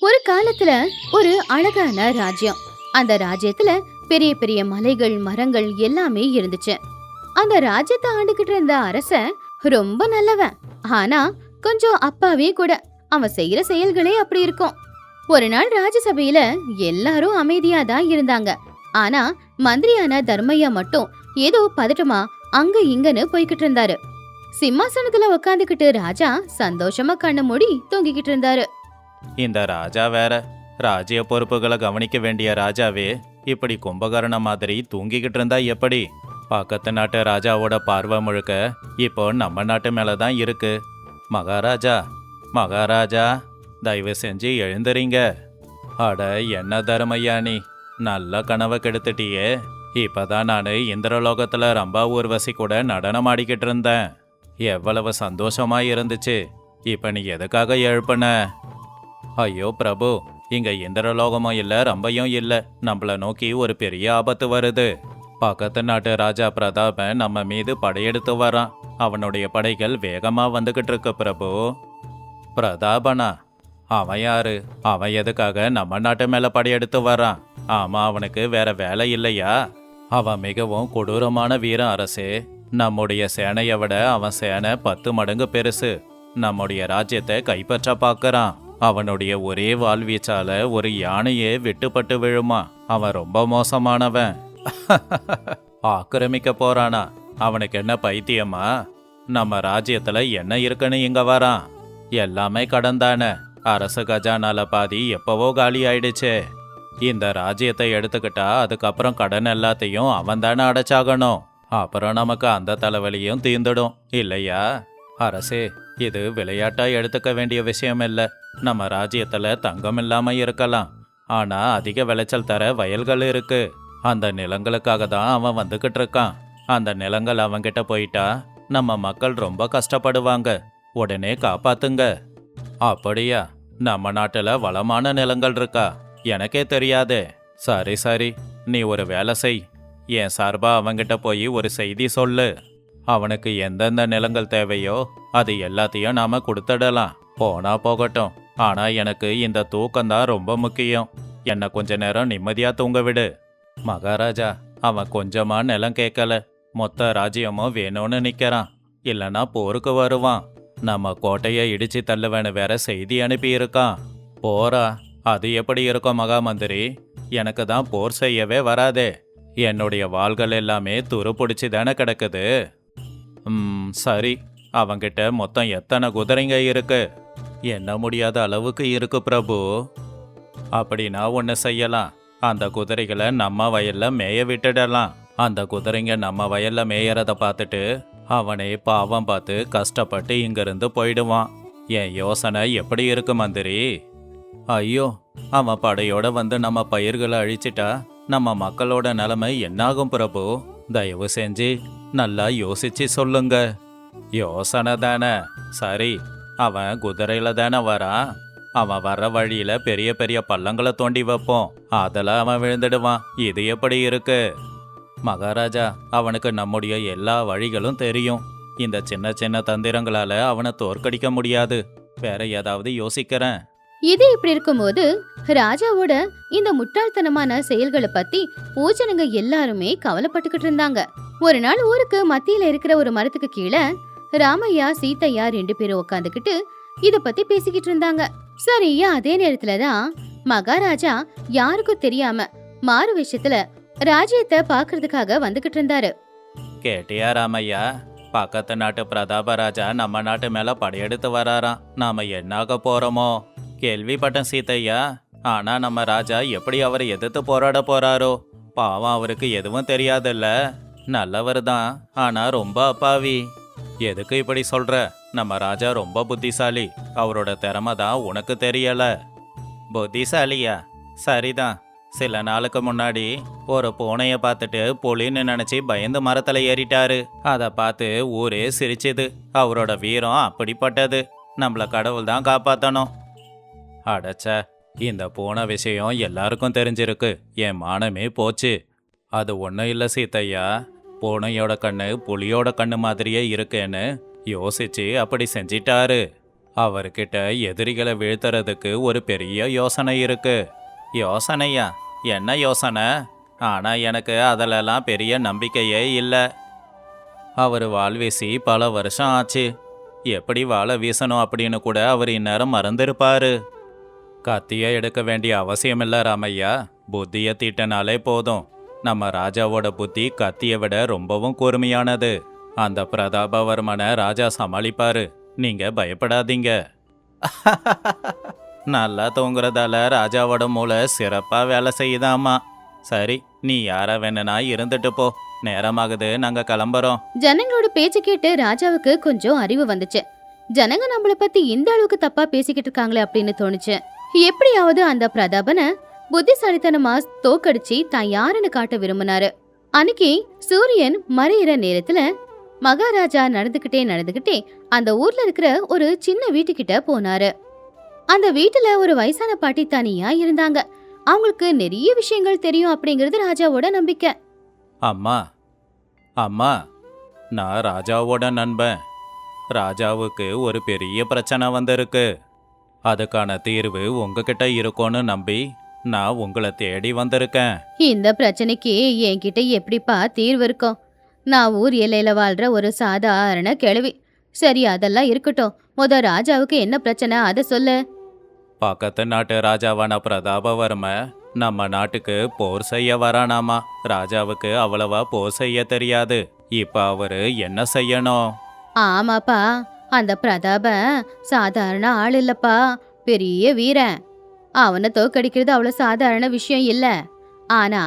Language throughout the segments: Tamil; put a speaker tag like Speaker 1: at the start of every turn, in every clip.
Speaker 1: ஒரு காலத்துல ஒரு அழகான ராஜ்யம். அந்த ராஜ்யத்துல பெரிய பெரிய மலைகள் மரங்கள் எல்லாமே இருந்துச்சு. அந்த ராஜ்யத்தை ஆண்டுகிட்டு இருந்த அரசன் ரொம்ப நல்லவன். ஆனா கொஞ்சம் அப்பாவே கூட. அவன் செய்யற செயல்களே அப்படி இருக்கும். ஒரு நாள் ராஜசபையில எல்லாரும் அமைதியா தான் இருந்தாங்க. ஆனா மந்திரியான தர்மையா மட்டும் ஏதோ பதட்டமா அங்க இங்கன்னு போய்கிட்டு இருந்தாரு. சிம்மாசனத்துல உக்காந்துக்கிட்டு ராஜா சந்தோஷமா கண்ணு மூடி தூங்கிக்கிட்டு இருந்தாரு.
Speaker 2: இந்த ராஜா வேற ராஜ்ய பொறுப்புகளை கவனிக்க வேண்டிய ராஜாவே இப்படி கும்பகரண மாதிரி தூங்கிக்கிட்டு இருந்தா எப்படி? பக்கத்து நாட்டு ராஜாவோட பார்வை முழுக்க இப்போ நம்ம நாட்டு மேல தான் இருக்கு. மகாராஜா, மகாராஜா, தயவு செஞ்சு எழுந்துறீங்க. அட என்ன தருமையா நீ, நல்ல கனவை கெடுத்துட்டியே. இப்பதான் நான் இந்திரலோகத்துல ரம்பா ஊர்வசி கூட நடனம் ஆடிக்கிட்டு இருந்தேன். எவ்வளவு சந்தோஷமா இருந்துச்சு. இப்ப நீ எதுக்காக எழுப்புன? ஐயோ பிரபு, இங்க இந்திரலோகமும் இல்ல ரம்பையும் இல்ல. நம்மள நோக்கி ஒரு பெரிய ஆபத்து வருது. பக்கத்து நாட்டு ராஜா பிரதாபன் நம்ம மீது படையெடுத்து வரான். அவனுடைய படைகள் வேகமா வந்துகிட்டு இருக்கு பிரபு. பிரதாபனா? அவன் யாரு? அவன் எதுக்காக நம்ம நாட்டு மேல படையெடுத்து வரான்? ஆமா, அவனுக்கு வேற வேலை இல்லையா? அவன் மிகவும் கொடூரமான வீரன் அரசே. நம்முடைய சேனையை விட அவன் சேனை 10 மடங்கு பெருசு. நம்முடைய ராஜ்யத்தை கைப்பற்ற பார்க்கறான். அவனுடைய ஒரே வாழ்வீச்சால ஒரு யானையே வெட்டுப்பட்டு விழுமா. அவன் ரொம்ப மோசமானவன். ஆக்கிரமிக்க போறானா? அவனுக்கு என்ன பைத்தியமா? நம்ம ராஜ்யத்துல என்ன இருக்குன்னு இங்க வரான்? எல்லாமே கடந்தானே. அரசு கஜானால பாதி எப்பவோ காலி ஆயிடுச்சே. இந்த ராஜ்யத்தை எடுத்துக்கிட்டா அதுக்கப்புறம் கடன் எல்லாத்தையும் அவன் தானே அடைச்சாகணும். அப்புறம் நமக்கு அந்த தலைவலியும் தீர்ந்துடும் இல்லையா? அரசே, இது விளையாட்டா எடுத்துக்க வேண்டிய விஷயம் இல்லை. நம்ம ராஜ்யத்துல தங்கம் இல்லாம இருக்கலாம், ஆனா அதிக விளைச்சல் தர வயல்கள் இருக்கு. அந்த நிலங்களுக்காக தான் அவன் வந்துகிட்டு இருக்கான். அந்த நிலங்கள் அவன்கிட்ட போயிட்டா நம்ம மக்கள் ரொம்ப கஷ்டப்படுவாங்க. உடனே காப்பாத்துங்க. அப்படியா? நம்ம நாட்டுல வளமான நிலங்கள் இருக்கா? எனக்கே தெரியாதே. சரி சரி, நீ ஒரு வேலை செய். என் சார்பா அவன்கிட்ட போய் ஒரு செய்தி சொல்லு. அவனுக்கு எந்தெந்த நிலங்கள் தேவையோ அது எல்லாத்தையும் நாம கொடுத்துடலாம். போனா போகட்டும், ஆனா எனக்கு இந்த தூக்கம்தான் ரொம்ப முக்கியம். என்னை கொஞ்ச நேரம் நிம்மதியா தூங்க விடு. மகாராஜா, அவன் கொஞ்சமா நிலம் கேட்கல, மொத்த ராஜ்யமும் வேணும்னு நிக்கிறான். இல்லனா போருக்கு வருவான். நம்ம கோட்டையை இடிச்சு தள்ளுவேன்னு வேற செய்தி அனுப்பியிருக்கான். போரா? அது எப்படி இருக்கும் மகாமந்திரி? எனக்கு தான் போர் செய்யவே வராதே. என்னுடைய வாள்கள் எல்லாமே துரு பிடிச்சி தானே கிடக்குது. சரி, அவங்கிட்ட மொத்தம் எத்தனை குதிரைங்க இருக்கு? என்ன முடியாத அளவுக்கு இருக்கு பிரபு. அப்படின்னா ஒன்று செய்யலாம். அந்த குதிரைகளை நம்ம வயல்ல மேய விட்டுடலாம். அந்த குதிரைங்க நம்ம வயல்ல மேயறத பார்த்துட்டு அவனே பாவம் பார்த்து கஷ்டப்பட்டு இங்கிருந்து போயிடுவான். என் யோசனை எப்படி இருக்கு மந்திரி? ஐயோ, அவன் படையோட வந்து நம்ம பயிர்களை அழிச்சிட்டா நம்ம மக்களோட நிலைமை என்னாகும் பிரபு? தயவு செஞ்சு நல்லா யோசிச்சு சொல்லுங்க. யோசனை தானே? சரி, அவன் குதிரையில தானே வரான். அவன் வர்ற வழியில பெரிய பெரிய பள்ளங்களை தோண்டி வைப்போம். அதில் அவன் விழுந்துடுவான். இது எப்படி இருக்கு? மகாராஜா, அவனுக்கு நம்முடைய எல்லா வழிகளும் தெரியும். இந்த சின்ன சின்ன தந்திரங்களால அவனை தோற்கடிக்க முடியாது. வேற ஏதாவது யோசிக்கிறேன்.
Speaker 1: இது இப்படி இருக்கும்போது ராஜாவோட இந்த முட்டாள்தனமான செயல்களை பத்தி ஊஜனங்க எல்லாருமே கவலைப்பட்டுக்கிட்டு இருந்தாங்க. ஒரு நாள் ஊருக்கு மத்தியில இருக்கிற ஒரு மரத்துக்கு கீழே ராமையா சீதையா 2 பேரும் உட்காந்துக்கிட்டு இத பத்தி பேசிக்கிட்டு இருந்தாங்க. சரியா அதே நேரத்துலதான் மகாராஜா யாருக்கும் தெரியாம மாறு விஷயத்துல ராஜ்யத்தை பாக்குறதுக்காக வந்துகிட்டு இருந்தாரு.
Speaker 2: கேட்டியா ராமையா? பக்கத்து நாட்டு பிரதாபராஜா நம்ம நாட்டு மேல படையெடுத்து வராராம். நாம என்னாக போறோமோ? கேள்விப்பட்டேன் சீதையா. ஆனா நம்ம ராஜா எப்படி அவரை எதிர்த்து போராட போறாரோ? பாவம், அவருக்கு எதுவும் தெரியாதுல்ல. நல்லவர் தான், ஆனா ரொம்ப அப்பாவி. எதுக்கு இப்படி சொல்ற? நம்ம ராஜா ரொம்ப புத்திசாலி. அவரோட திறமை தான் உனக்கு தெரியல. புத்திசாலியா? சரிதான். சில நாளுக்கு முன்னாடி ஒரு பூனைய பார்த்துட்டு புலின்னு நினைச்சு பயந்து மரத்துல ஏறிட்டாரு. அதை பார்த்து ஊரே சிரிச்சுது. அவரோட வீரம் அப்படிப்பட்டது. நம்மள கடவுள் தான் காப்பாத்தணும். அடச்ச, இந்த பூனை விஷயம் எல்லாருக்கும் தெரிஞ்சிருக்கு. என் மானமே போச்சு. அது ஒன்றும் இல்லை சீதையா. பூனையோட கண்ணு புலியோட கண்ணு மாதிரியே இருக்கேன்னு யோசிச்சு அப்படி செஞ்சிட்டாரு. அவர்கிட்ட எதிரிகளை வீழ்த்துறதுக்கு ஒரு பெரிய யோசனை இருக்கு. யோசனையா? என்ன யோசனை? ஆனா எனக்கு அதிலெல்லாம் பெரிய நம்பிக்கையே இல்லை. அவர் வாள் வீசி பல வருஷம் ஆச்சு. எப்படி வாழை வீசணும் அப்படின்னு கூட அவர் இந்நேரம் மறந்திருப்பாரு. கத்தியை எடுக்க வேண்டிய அவசியம் இல்லை ராமையா. புத்தியை தீட்டினாலே போதும். நம்ம ராஜாவோட புத்தி கத்தியை விட ரொம்பவும் கூர்மையானது. அந்த பிரதாபவர்மனை ராஜா சமாளிப்பாரு. நீங்க பயப்படாதீங்க. நல்லா தூங்குறதால ராஜாவோட மூளை சிறப்பா வேலை செய்யுதாமா. சரி, நீ யாரா வேணுனா இருந்துட்டு போ. நேரமாகுது, நாங்க கிளம்புறோம்.
Speaker 1: ஜனங்களோட பேச்சு கேட்டு ராஜாவுக்கு கொஞ்சம் அறிவு வந்துச்சு. ஜனங்க நம்மள பத்தி இந்த அளவுக்கு தப்பா பேசிக்கிட்டு இருக்காங்களே அப்படின்னு தோணுச்சு. எப்படியாவது அந்த பிரதாபனை புத்திசாலித்தனமா தோக்கடிச்சு தான் யாருன்னு காட்ட விரும்பினாரு. அன்னைக்கு சூரியன் மறையிற நேரத்துல மகாராஜா நடந்துகிட்டே அந்த ஊர்ல இருக்கிற ஒரு சின்ன வீட்டுக்கிட்ட போனாரு. அந்த வீட்டுல ஒரு வயசான பாட்டி தனியா இருந்தாங்க. அவங்களுக்கு நிறைய விஷயங்கள் தெரியும் அப்படிங்கிறது ராஜாவோட நம்பிக்கை.
Speaker 2: அம்மா, அம்மா, நான் ராஜாவோட நண்பன். ராஜாவுக்கு ஒரு பெரிய பிரச்சனை வந்திருக்கு. அதுக்கான தீர்வு உங்ககிட்ட இருக்கும்னு நம்பி நான் உங்களை தேடி வந்திருக்கேன்.
Speaker 1: இந்த பிரச்சனைக்கு என்கிட்ட எப்படிப்பா தீர்வு இருக்கும்? நான் ஊர் எல்லையில வாழ்ற ஒரு சாதாரண கிழவி. சரி, அதெல்லாம் இருக்கட்டும். ராஜாவுக்கு என்ன பிரச்சனை அதை சொல்லு.
Speaker 2: பக்கத்து நாட்டு ராஜாவான பிரதாபவர்ம நம்ம நாட்டுக்கு போர் செய்ய வரானாமா. ராஜாவுக்கு அவ்வளவா போர் செய்ய தெரியாது. இப்ப அவரு என்ன செய்யணும்?
Speaker 1: ஆமாப்பா, அந்த பிரதாப சாதாரண ஆள் இல்லப்பா, பெரிய வீரன். அவனை தோக்கடிக்கிறது அவ்வளவு சாதாரண விஷயம் இல்ல. ஆனா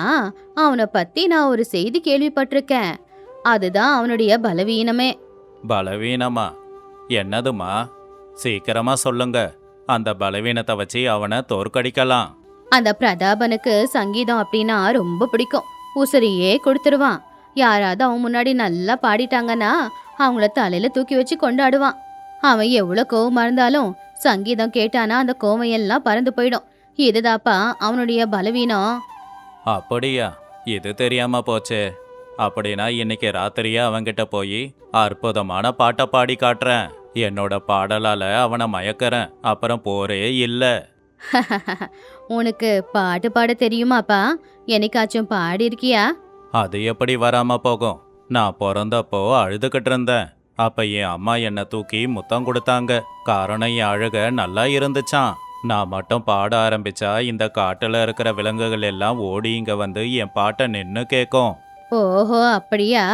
Speaker 1: அவனை பத்தி நான் ஒரு செய்தி கேள்விப்பட்டிருக்கேன். அதுதான் அவனுடைய பலவீனமே.
Speaker 2: பலவீனமா? என்னதுமா? சீக்கிரமா சொல்லுங்க. அந்த பலவீனத்தை வச்சு அவனை தோற்கடிக்கலாம்.
Speaker 1: அந்த பிரதாபனுக்கு சங்கீதம் அப்படின்னா ரொம்ப பிடிக்கும். உசிரியே கொடுத்துருவான். யாராவது அவன் முன்னாடி நல்லா பாடிட்டாங்கன்னா அவங்கள தலையில தூக்கி வச்சு கொண்டாடுவான். அவன் எவ்வளவு கோவமா இருந்தாலும் சங்கீதம் கேட்டானா அந்த கோவம் எல்லாம் பறந்து போயிடும். இதுதாப்பா அவனுடைய பலவீனம்.
Speaker 2: அப்படியா? இது தெரியாம போச்சே. அப்படின்னா இன்னைக்கு ராத்திரியே அவன்கிட்ட போய் அற்புதமான பாட்டை பாடி காட்டுறேன். என்னோட பாடலால அவனை மயக்கிறேன். அப்புறம் போரே இல்ல.
Speaker 1: உனக்கு பாட்டு பாட தெரியுமாப்பா? என்னைக்காச்சும் பாடி இருக்கியா?
Speaker 2: அது எப்படி வராம போகும்? நான் பிறந்தப்போ அழுதுகிட்டு இருந்தேன். அப்ப என் அம்மா என்னை தூக்கி முத்தம் கொடுத்தாங்க. காரணம் என் அழுக நல்லா இருந்துச்சான். நான் மட்டும் பாட ஆரம்பிச்சா இந்த காட்டுல இருக்கிற விலங்குகள் எல்லாம் ஓடி இங்க வந்து என் பாட்டை நின்னு கேட்கும்.
Speaker 1: ஓஹோ, அப்படியா?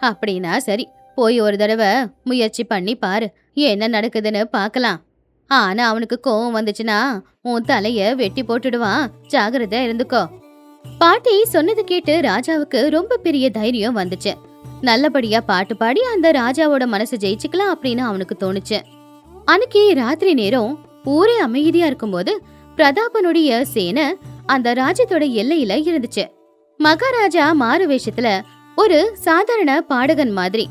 Speaker 1: அப்படின்னா சரி, போய் ஒரு தடவை முயற்சி பண்ணி பாரு. என்ன நடக்குதுன்னு பார்க்கலாம். ஆனா அவனுக்கு கோவம் வந்துச்சுன்னா உன் தலைய வெட்டி போட்டுடுவான். ஜாகிரதையா இருந்துக்கோ. பாட்டி சொன்னது கேட்டு ராஜாவுக்கு ரொம்ப பெரிய தைரியம் வந்துச்சு. நல்லபடியா பாட்டு பாடி அந்த ராஜாவோட மனசு ஜெயிச்சுக்கலாம் அப்படின்னு அவனுக்கு தோணுச்சு. அன்னைக்கு ராத்திரி நேரம் ஊரே அமைதியா இருக்கும்போது பிரதாபனுடைய சேனை அந்த ராஜ்யத்தோட எல்லையில இருந்துச்சு. மகாராஜா மாறு வேஷத்துல ஒரு சாதாரண பாடகன் மாதிரி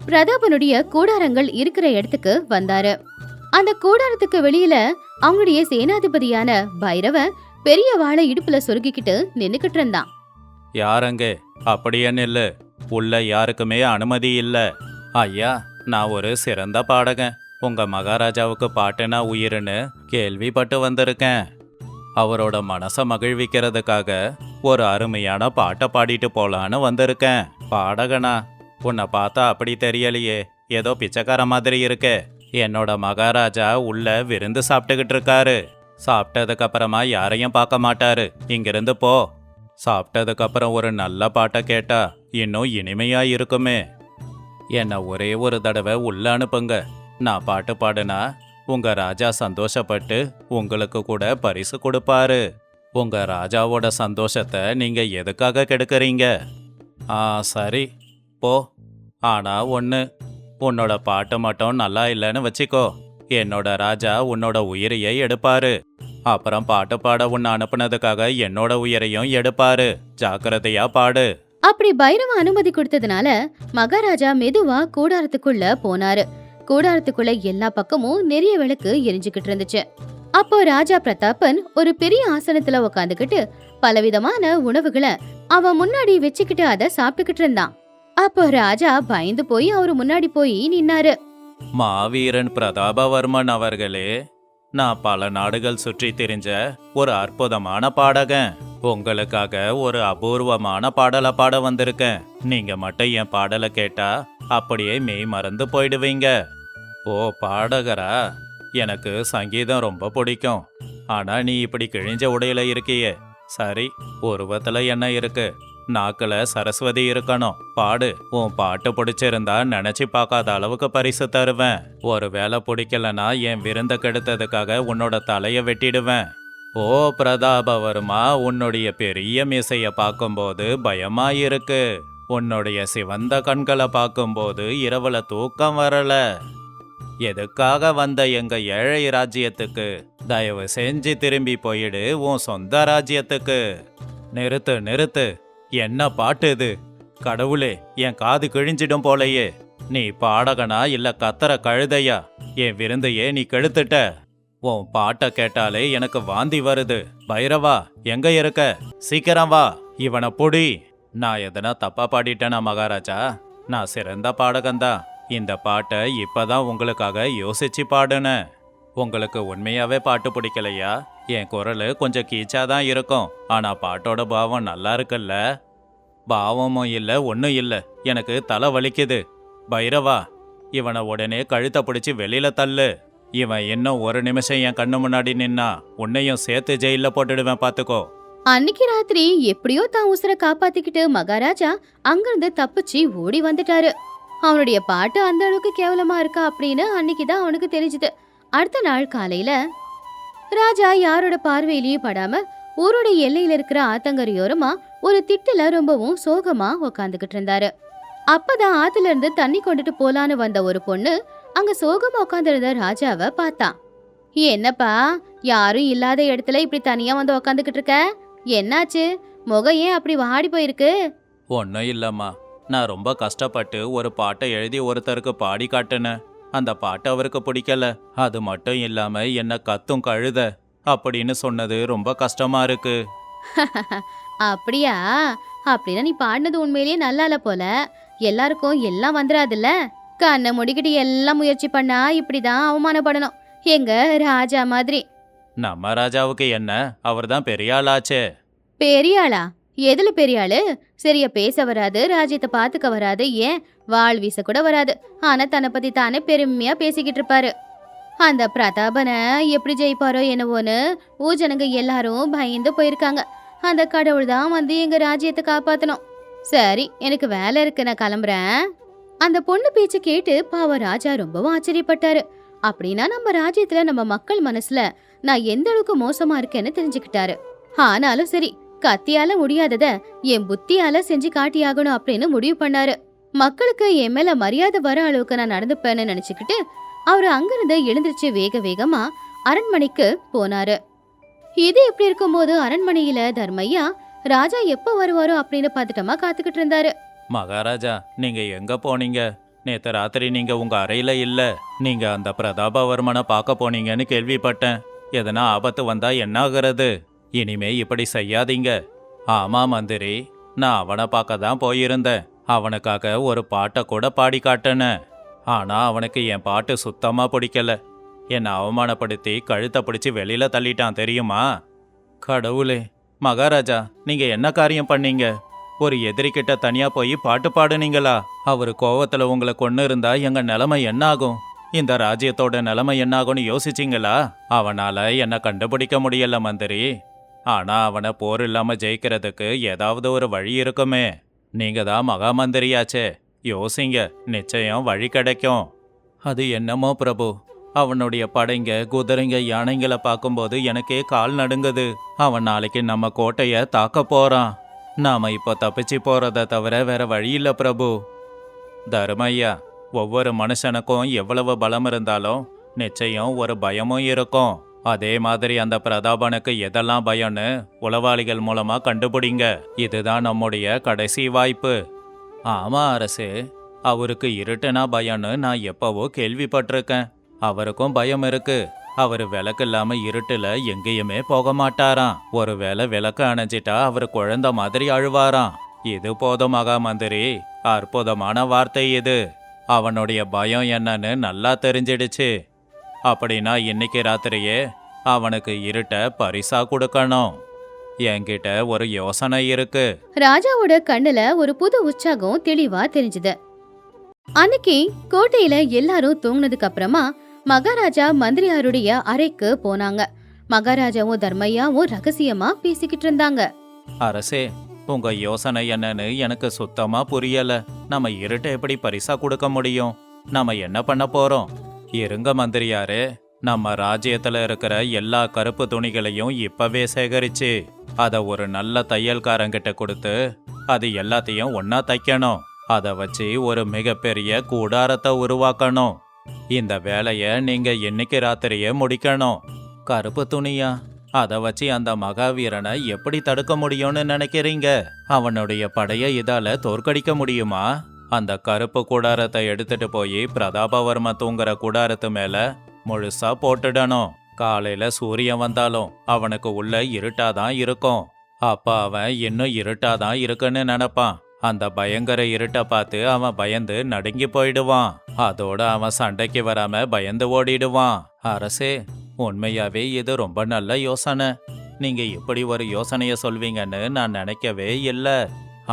Speaker 1: பிரதாபனுடைய கூடாரங்கள் இருக்கிற இடத்துக்கு வந்தாரு. அந்த கூடாரத்துக்கு வெளியில அவங்களுடைய சேனாதிபதியான பைரவ பெரிய வாளை இடுப்புல சொருகிக்கிட்டு நின்னுக்கிட்டு இருந்தான்.
Speaker 2: யாரங்கே? அப்படியே நில்லு. உள்ள யாருக்குமே அனுமதி இல்ல. ஐயா, நான் ஒரு சிறந்த பாடகன். உங்க மகாராஜாவுக்கு பாட்டுனா உயிருன்னு கேள்விப்பட்டு வந்திருக்கேன். அவரோட மனசை மகிழ்விக்கிறதுக்காக ஒரு அருமையான பாட்டை பாடிட்டு போலான்னு வந்திருக்கேன். பாடகனா? உன்னை பார்த்தா அப்படி தெரியலையே. ஏதோ பிச்சைக்கார மாதிரி இருக்கே. என்னோட மகாராஜா உள்ள விருந்து சாப்பிட்டுக்கிட்டு இருக்காரு. சாப்பிட்டதுக்கு அப்புறமா யாரையும் பார்க்க மாட்டாரு. இங்கிருந்து போ. சாப்பிட்டதுக்கு அப்புறம் ஒரு நல்ல பாட்டை கேட்டா இன்னும் இனிமையா இருக்குமே. என்னை ஒரே ஒரு தடவை உள்ள அனுப்புங்க. நான் பாட்டு பாடுனா உங்க ராஜா சந்தோஷப்பட்டு உங்களுக்கு கூட பரிசு கொடுப்பாரு. உங்க ராஜாவோட சந்தோஷத்தை நீங்க எதுக்காக கெடுக்கறீங்க? சரி, போ. ஆனா ஒன்று, உன்னோட பாட்டு மட்டும் நல்லா இல்லைன்னு வச்சுக்கோ. என்னோட ராஜா உன்னோட உயிரையே எடுப்பாரு. அப்புறம் பாட்டு பாட உன்னை அனுப்புனதுக்காக என்னோட உயிரையும் எடுப்பாரு. ஜாக்கிரதையா பாடு.
Speaker 1: அப்படி பைரவ அனுமதி கொடுத்ததுனால மகாராஜா மெதுவா கூடாரத்துக்குள்ள போனாரு. கூடாரத்துக்குள்ள எல்லா பக்கமும் நிறைய விளக்கு எரிஞ்சுக்கிட்டு இருந்துச்சு. அப்போ ராஜா பிரதாபன் ஒரு பெரிய ஆசனத்துல உக்காந்துக்கிட்டு பலவிதமான உணவுகளை அவன் முன்னாடி வச்சுக்கிட்டு அதை சாப்பிட்டுக்கிட்டு இருந்தான். அப்போ ராஜா பயந்து போய் அவரு முன்னாடி போய் நின்னாரு.
Speaker 2: மாவீரன் பிரதாபவர்மன் அவர்களே, நான் பல நாடுகள் சுற்றி திரிஞ்ச ஒரு அற்புதமான பாடகன். உங்களுக்காக ஒரு அபூர்வமான பாடலை பாட வந்திருக்கேன். நீங்க மட்டும் என் பாடலை கேட்டா அப்படியே மெய் மறந்து போயிடுவீங்க. ஓ பாடகரா? எனக்கு சங்கீதம் ரொம்ப பிடிக்கும். ஆனா நீ இப்படி கிழிஞ்ச உடையில இருக்கியே. சரி, உருவத்துல என்ன இருக்கு? நாக்குல சரஸ்வதி இருக்கணும். பாடு. உன் பாட்டு பிடிச்சிருந்தா நினைச்சு பார்க்காத அளவுக்கு பரிசு தருவேன். ஒருவேளை பிடிக்கலனா என் விருந்த கெடுத்ததுக்காக உன்னோட தலைய வெட்டிடுவேன். ஓ பிரதாபவர்மா, உன்னுடைய பெரிய மீசைய பார்க்கும்போது பயமா இருக்கு. உன்னுடைய சிவந்த கண்களை பார்க்கும்போது இரவுல தூக்கம் வரல. எதுக்காக வந்த எங்க ஏழை ராஜ்யத்துக்கு? தயவு செஞ்சு திரும்பி போயிடு உன் சொந்த ராஜ்யத்துக்கு. நிறுத்து நிறுத்து. என்ன பாட்டு இது? கடவுளே, என் காது கிழிஞ்சிடும் போலையே. நீ பாடகனா இல்ல கத்தர கழுதையா? என் விருந்தையே நீ கெடுத்துட்ட. உன் பாட்டை கேட்டாலே எனக்கு வாந்தி வருது. பைரவா, எங்க இருக்க? சீக்கிரம் வா. இவனை புடி. நான் எதனா தப்பா பாடிட்டேனா மகாராஜா? நான் சிறந்த பாடகன்தான். இந்த பாட்டை இப்பதான் உங்களுக்காக யோசிச்சு பாடுனேன். உங்களுக்கு உண்மையாவே பாட்டு பிடிக்கலையா? என் குரல் கொஞ்சம் கீச்சாதான் இருக்கும். ஆனா பாட்டோட பாவம் நல்லா இருக்குல்ல? பாவமும் இல்ல ஒன்னும் இல்ல. எனக்கு தலை வலிக்குது. பைரவா, இவனை உடனே கழுத்தை பிடிச்சி வெளியில தள்ளு. இவன் இன்னும் ஒரு நிமிஷம் என் கண்ணு முன்னாடி நின்னா உன்னையும் சேர்த்து ஜெயில போட்டுடுவேன் பாத்துக்கோ.
Speaker 1: அன்னைக்கு ராத்திரி எப்படியோ தான் உசுரை காப்பாத்திக்கிட்டு மகாராஜா அங்கிருந்து தப்பிச்சு ஓடி வந்துட்டாரு. அவனுடைய பாட்டு அந்த அளவுக்கு கேவலமா இருக்கா அப்படின்னு அன்னைக்குதான் அவனுக்கு தெரிஞ்சுது. அடுத்த நாள் காலையில ராஜா யாரோட பார்வையிலயும் படாம ஊரோட எல்லையில இருக்கிற ஆத்தங்கரையோரமா ஒரு திட்டுல ரொம்பவும் சோகமா உக்காந்துகிட்டு இருந்தாரு. அப்பதான் ஆத்துல இருந்து தண்ணி கொண்டுட்டு போலான்னு வந்த ஒரு பொண்ணு அங்க சோகமா உட்காந்துருந்த ராஜாவை பார்த்தான். என்னப்பா, யாரும் இல்லாத இடத்துல இப்படி தனியா வந்து உக்காந்துக்கிட்டு இருக்க? என்னாச்சு? முகம் ஏன் அப்படி வாடி போயிருக்கு?
Speaker 2: ஒன்னும் இல்லம்மா, நான் ரொம்ப கஷ்டப்பட்டு ஒரு பாட்டை எழுதி ஒருத்தருக்கு பாடி காட்டுனேன். அந்த பாட்டு அவருக்கு பிடிக்கல. அது மட்டும் இல்லாம என்ன கத்தும் கழுத அப்படின்னு சொன்னது ரொம்ப கஷ்டமா இருக்கு.
Speaker 1: அப்படியா? அப்படின்னா நீ பாடினது உண்மையிலேயே நல்லா இல்ல போல. எல்லாருக்கும் எல்லாம் வந்துடாதுல்ல. கண்ணை முடிக்கிட்டு எல்லாம் முயற்சி பண்ணா இப்படிதான் அவமானப்படணும். எங்க ராஜா மாதிரி.
Speaker 2: நம்ம ராஜாவுக்கு என்ன, அவர்தான் பெரிய ஆளாச்சே.
Speaker 1: பெரிய ஆளா? எதுல பெரிய ஆளு? சரியா பேச வராது, ராஜ்யத்தை பாத்துக்க வராது, ஏன் வாள் வீச கூட வராது. ஆனா தன்னை பத்தி தானே பெருமையா பேசிக்கிட்டு இருப்பாரு. அந்த பிரதாபனை எப்படி ஜெயிப்பாரோ என்னவோன்னு ஊஜனங்க எல்லாரும் பயந்து போயிருக்காங்க. அந்த கடவுள் தான் வந்து எங்க ராஜ்யத்தை காப்பாத்தணும். சரி, எனக்கு வேலை இருக்கு, நான் கிளம்புறேன். அந்த பொண்ணு பேச்சு கேட்டு பாவ ராஜா ரொம்பவும் ஆச்சரியப்பட்டாரு. அப்படின்னா நம்ம ராஜ்யத்துல நம்ம மக்கள் மனசுல நான் எந்த அளவுக்கு மோசமா இருக்கேன்னு தெரிஞ்சுக்கிட்டாரு. ஆனாலும் சரி, கத்தியால முடியாதத என் புத்தியால செஞ்சு காட்டியாகணும் அப்படின்னு முடிவு பண்ணாரு. மக்களுக்கு என் மேல மரியாதை வர அளவுக்கு நான் நடந்துப்பேன்னு நினைச்சுக்கிட்டு அவரு அங்கிருந்து எழுந்திருச்சு வேக வேகமா அரண்மனைக்கு போனாரு. இது எப்படி இருக்கும்போது அரண்மனையில தர்மையா ராஜா எப்ப வருவாரோ அப்படின்னு பதட்டமா காத்துக்கிட்டு இருந்தாரு.
Speaker 2: மகாராஜா, நீங்க எங்க போனீங்க? நேத்து ராத்திரி நீங்க உங்க அறையில இல்ல. நீங்க அந்த பிரதாபவர்மனை பார்க்க போனீங்கன்னு கேள்விப்பட்டேன். எதனா ஆபத்து வந்தா என்ன ஆகுறது? இனிமே இப்படி செய்யாதீங்க. ஆமா மந்திரி, நான் அவனை பார்க்க தான் போயிருந்தேன். அவனுக்காக ஒரு பாட்டை கூட பாடி காட்டினேன். ஆனா அவனுக்கு என் பாட்டு சுத்தமா பிடிக்கல. என்னை அவமானப்படுத்தி கழுத்தை பிடிச்சி வெளியில தள்ளிட்டான் தெரியுமா? கடவுளே! மகாராஜா, நீங்க என்ன காரியம் பண்ணீங்க? ஒரு எதிரிக்கிட்ட தனியா போய் பாட்டு பாடுனீங்களா? அவரு கோவத்துல உங்களை கொன்னு இருந்தா எங்க நிலைமை என்ன ஆகும்? இந்த ராஜ்யத்தோட நிலைமை என்ன ஆகும்னு யோசிச்சிங்களா? அவனால என்ன கண்டுபிடிக்க முடியல மந்திரி. ஆனா அவனை போர் இல்லாம ஜெயிக்கிறதுக்கு ஏதாவது ஒரு வழி இருக்குமே. நீங்க தான் மகா மந்திரியாச்சே, யோசிங்க, நிச்சயம் வழி கிடைக்கும். அது என்னமோ பிரபு, அவனுடைய படைங்க குதிரைங்க யானைங்களை பார்க்கும்போது எனக்கே கால் நடுங்குது. அவன் நாளைக்கு நம்ம கோட்டைய தாக்க போறான். நாம இப்போ தப்பிச்சு போறத தவிர வேற வழி இல்ல பிரபு. தர்மையா, ஒவ்வொரு மனுஷனுக்கும் எவ்வளவு பலம் இருந்தாலும் நிச்சயம் ஒரு பயமும் இருக்கும். அதே மாதிரி அந்த பிரதாபனுக்கு எதெல்லாம் பயம்னு உளவாளிகள் மூலமா கண்டுபிடிங்க. இதுதான் நம்முடைய கடைசி வாய்ப்பு. ஆமா அரசே, அவருக்கு இருட்டுனா பயம்னு நான் எப்பவோ கேள்விப்பட்டிருக்கேன். அவருக்கும் பயம் இருக்கு. அவர் விளக்கு இல்லாம இருட்டுல எங்கேயுமே போக மாட்டாராம். ஒருவேளை விளக்கு அணைஞ்சிட்டா அவர் குழந்தை மாதிரி அழுவாராம். இது போதும் மகா மந்திரி, அற்புதமான வார்த்தை இது. அவனுடைய பயம் என்னன்னு நல்லா தெரிஞ்சிடுச்சு. அப்படின்னா இன்னைக்கு ராத்திரியே அவனுக்கு இருட்ட பரிசா கொடுக்கணும். என்கிட்ட ஒரு யோசனை இருக்கு.
Speaker 1: ராஜாவோட கண்ணுல ஒரு புது உற்சாகம் தெளிவா தெரிஞ்சுது. அன்னைக்கு கோட்டையில எல்லாரும் தூங்குனதுக்கு அப்புறமா மகாராஜா மந்திரியாருடைய அறைக்கு போனாங்க. மகாராஜாவும் தர்மையாவும் ரகசியமா பேசிக்கிட்டு இருந்தாங்க.
Speaker 2: அரசே, உங்க யோசனை என்னன்னு எனக்கு சுத்தமா புரியல. நம்ம இருட்டை எப்படி பரிசா கொடுக்க முடியும்? நம்ம என்ன பண்ண போறோம்? இருங்க மந்திரியாரே, நம்ம ராஜ்யத்துல இருக்கிற எல்லா கருப்பு துணிகளையும் இப்பவே சேகரிச்சு அத ஒரு நல்ல தையல்காரங்கிட்ட கொடுத்து அது எல்லாத்தையும் ஒன்னா தைக்கணும். அதை வச்சு ஒரு மிகப்பெரிய கூடாரத்தை உருவாக்கணும். இந்த வேலைய நீங்க இன்னைக்கு ராத்திரியே முடிக்கணும். கருப்பு துணியா? அதை வச்சு அந்த மகாவீரனை எப்படி தடுக்க முடியும்னு நினைக்கிறீங்க? அவனுடைய படைய இதால தோற்கடிக்க முடியுமா? அந்த கருப்பு கூடாரத்தை எடுத்துட்டு போய் பிரதாபவர்ம தூங்குற கூடாரத்து மேல முழுசா போட்டுடணும். காலையில சூரியன் வந்தாலும் அவனுக்கு உள்ள இருட்டாதான் இருக்கும். அப்ப அவன் இன்னும் இருட்டாதான் இருக்குன்னு நினைப்பான். அந்த பயங்கர இருட்டை பார்த்து அவன் பயந்து நடுங்கி போயிடுவான். அதோட அவன் சண்டைக்கு வராம பயந்து ஓடிடுவான். அரசே, உண்மையாவே இது ரொம்ப நல்ல யோசனை. நீங்க இப்படி ஒரு யோசனைய சொல்வீங்கன்னு நான் நினைக்கவே இல்லை.